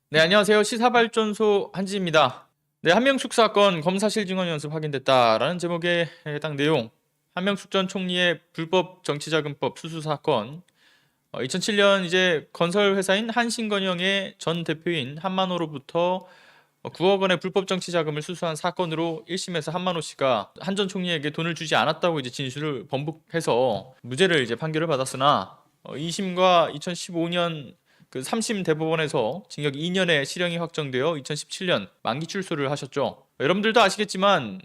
네, 안녕하세요. 시사발전소 한지입니다. 네, 한명숙 사건 검사실 증언 연습 확인됐다라는 제목의 해당 내용. 한명숙 전 총리의 불법 정치자금법 수수 사건. 2007년 이제 건설 회사인 한신건영의 전 대표인 한만호로부터 9억 원의 불법 정치 자금을 수수한 사건으로 1심에서 한만호 씨가 한 전 총리에게 돈을 주지 않았다고 이제 진술을 번복해서 무죄를 이제 판결을 받았으나 2심과 2015년 그 3심 대법원에서 징역 2년의 실형이 확정되어 2017년 만기 출소를 하셨죠. 여러분들도 아시겠지만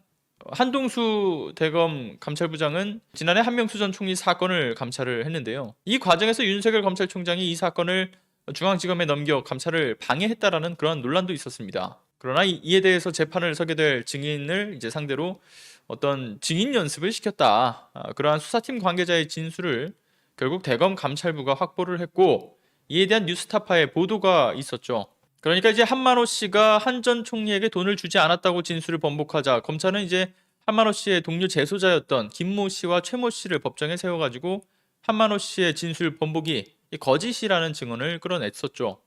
한동수 대검 감찰부장은 지난해 한명수 전 총리 사건을 감찰을 했는데요. 이 과정에서 윤석열 검찰총장이 이 사건을 중앙지검에 넘겨 감찰을 방해했다라는 그런 논란도 있었습니다. 그러나 이에 대해서 재판을 서게 될 증인을 이제 상대로 어떤 증인 연습을 시켰다. 그러한 수사팀 관계자의 진술을 결국 대검 감찰부가 확보를 했고 이에 대한 뉴스타파의 보도가 있었죠. 그러니까 이제 한만호 씨가 한 전 총리에게 돈을 주지 않았다고 진술을 번복하자 검찰은 이제 한만호 씨의 동료 재소자였던 김모 씨와 최모 씨를 법정에 세워가지고 한만호 씨의 진술 번복이 거짓이라는 증언을 끌어냈었죠.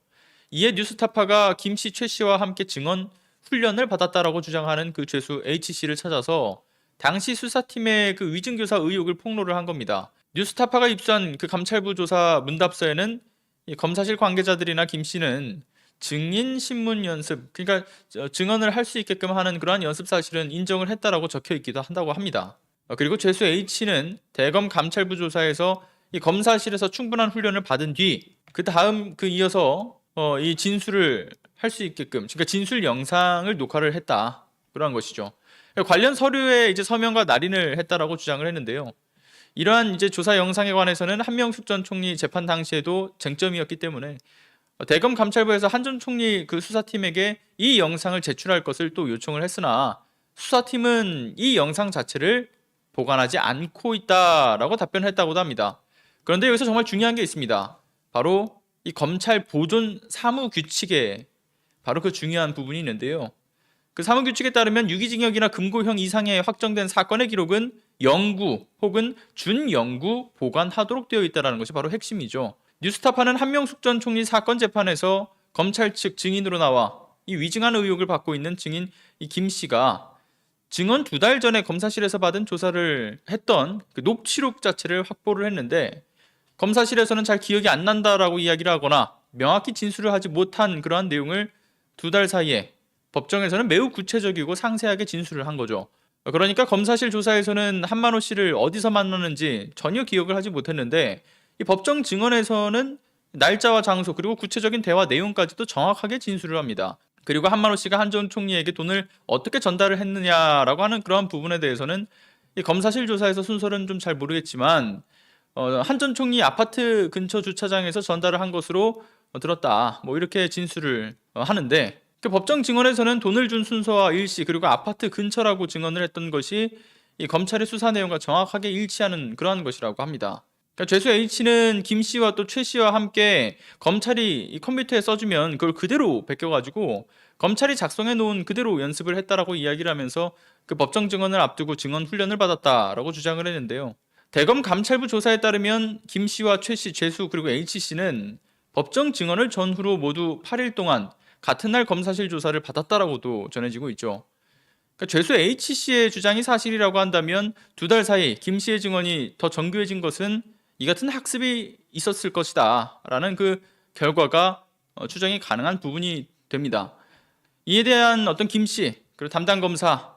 이에 뉴스타파가 김 씨, 최 씨와 함께 증언 훈련을 받았다라고 주장하는 그 죄수 H 씨를 찾아서 당시 수사팀의 그 위증교사 의혹을 폭로를 한 겁니다. 뉴스타파가 입수한 그 감찰부 조사 문답서에는 이 검사실 관계자들이나 김 씨는 증인 신문 연습, 그러니까 증언을 할 수 있게끔 하는 그러한 연습 사실은 인정을 했다라고 적혀 있기도 한다고 합니다. 그리고 죄수 H는 대검 감찰부 조사에서 이 검사실에서 충분한 훈련을 받은 뒤 그 다음 이어서 이 진술을 할 수 있게끔, 그러니까 진술 영상을 녹화를 했다 그러한 것이죠. 관련 서류에 이제 서명과 날인을 했다라고 주장을 했는데요. 이러한 이제 조사 영상에 관해서는 한명숙 전 총리 재판 당시에도 쟁점이었기 때문에 대검 감찰부에서 한 전 총리 그 수사팀에게 이 영상을 제출할 것을 또 요청을 했으나 수사팀은 이 영상 자체를 보관하지 않고 있다라고 답변했다고도 합니다. 그런데 여기서 정말 중요한 게 있습니다. 바로 이 검찰 보존 사무 규칙에 바로 그 중요한 부분이 있는데요. 그 사무규칙에 따르면 유기징역이나 금고형 이상의 확정된 사건의 기록은 영구 혹은 준영구 보관하도록 되어 있다는 것이 바로 핵심이죠. 뉴스타파는 한명숙 전 총리 사건 재판에서 검찰 측 증인으로 나와 이 위증한 의혹을 받고 있는 증인 이 김 씨가 증언 2달 전에 검사실에서 받은 조사를 했던 그 녹취록 자체를 확보를 했는데 검사실에서는 잘 기억이 안 난다라고 이야기를 하거나 명확히 진술을 하지 못한 그러한 내용을 2달 사이에 법정에서는 매우 구체적이고 상세하게 진술을 한 거죠. 그러니까 검사실 조사에서는 한만호 씨를 어디서 만났는지 전혀 기억을 하지 못했는데 이 법정 증언에서는 날짜와 장소 그리고 구체적인 대화 내용까지도 정확하게 진술을 합니다. 그리고 한만호 씨가 한 전 총리에게 돈을 어떻게 전달을 했느냐라고 하는 그런 부분에 대해서는 이 검사실 조사에서 순서는 좀 잘 모르겠지만 한 전 총리 아파트 근처 주차장에서 전달을 한 것으로 들었다. 뭐 이렇게 진술을 하는데 그 법정 증언에서는 돈을 준 순서와 일시 그리고 아파트 근처라고 증언을 했던 것이 이 검찰의 수사 내용과 정확하게 일치하는 그러한 것이라고 합니다. 그러니까 죄수 H는 김 씨와 또 최 씨와 함께 검찰이 이 컴퓨터에 써주면 그걸 그대로 베껴가지고 검찰이 작성해 놓은 그대로 연습을 했다라고 이야기를 하면서 그 법정 증언을 앞두고 증언 훈련을 받았다라고 주장을 했는데요. 대검 감찰부 조사에 따르면 김 씨와 최 씨, 죄수 그리고 H 씨는 법정 증언을 전후로 모두 8일 동안 같은 날 검사실 조사를 받았다라고도 전해지고 있죠. 그러니까 죄수 H씨의 주장이 사실이라고 한다면 2달 사이 김 씨의 증언이 더 정교해진 것은 이 같은 학습이 있었을 것이다 라는 그 결과가 추정이 가능한 부분이 됩니다. 이에 대한 어떤 김 씨, 그리고 담당 검사,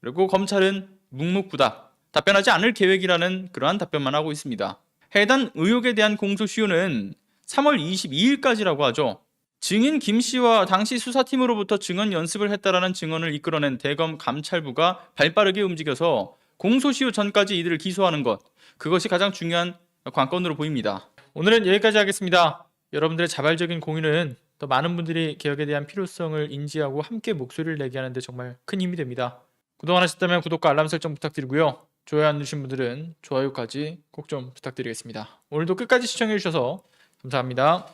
그리고 검찰은 묵묵부답, 답변하지 않을 계획이라는 그러한 답변만 하고 있습니다. 해당 의혹에 대한 공소시효는 3월 22일까지라고 하죠. 증인 김 씨와 당시 수사팀으로부터 증언 연습을 했다라는 증언을 이끌어낸 대검 감찰부가 발빠르게 움직여서 공소시효 전까지 이들을 기소하는 것, 그것이 가장 중요한 관건으로 보입니다. 오늘은 여기까지 하겠습니다. 여러분들의 자발적인 공유는 더 많은 분들이 개혁에 대한 필요성을 인지하고 함께 목소리를 내게 하는데 정말 큰 힘이 됩니다. 그동안 하셨다면 구독과 알람 설정 부탁드리고요. 좋아요 안 누르신 분들은 좋아요까지 꼭 좀 부탁드리겠습니다. 오늘도 끝까지 시청해주셔서 감사합니다.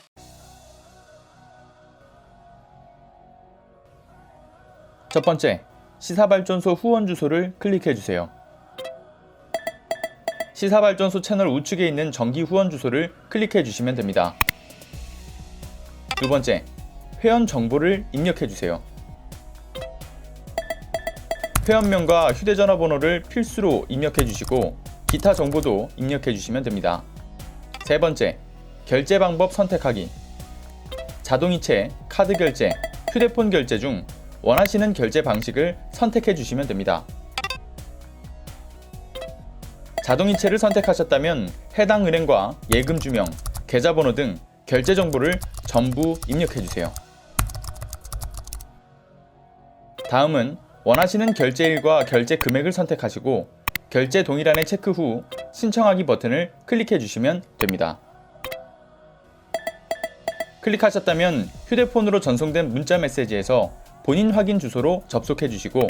첫 번째, 시사발전소 후원 주소를 클릭해 주세요. 시사발전소 채널 우측에 있는 정기 후원 주소를 클릭해 주시면 됩니다. 두 번째, 회원 정보를 입력해 주세요. 회원명과 휴대전화번호를 필수로 입력해 주시고 기타 정보도 입력해 주시면 됩니다. 세 번째, 결제 방법 선택하기. 자동이체, 카드 결제, 휴대폰 결제 중 원하시는 결제 방식을 선택해 주시면 됩니다. 자동이체를 선택하셨다면 해당 은행과 예금 주명, 계좌번호 등 결제 정보를 전부 입력해 주세요. 다음은 원하시는 결제일과 결제 금액을 선택하시고 결제 동의란에 체크 후 신청하기 버튼을 클릭해 주시면 됩니다. 클릭하셨다면 휴대폰으로 전송된 문자 메시지에서 본인 확인 주소로 접속해 주시고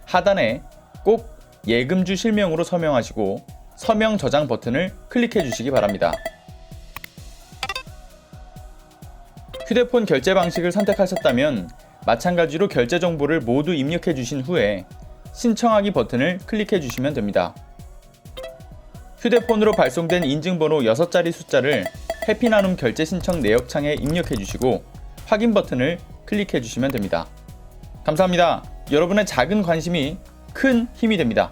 하단에 꼭 예금주 실명으로 서명하시고 서명 저장 버튼을 클릭해 주시기 바랍니다. 휴대폰 결제 방식을 선택하셨다면 마찬가지로 결제 정보를 모두 입력해 주신 후에 신청하기 버튼을 클릭해 주시면 됩니다. 휴대폰으로 발송된 인증번호 6자리 숫자를 해피나눔 결제 신청 내역창에 입력해 주시고 확인 버튼을 클릭해 주시면 됩니다. 감사합니다. 여러분의 작은 관심이 큰 힘이 됩니다.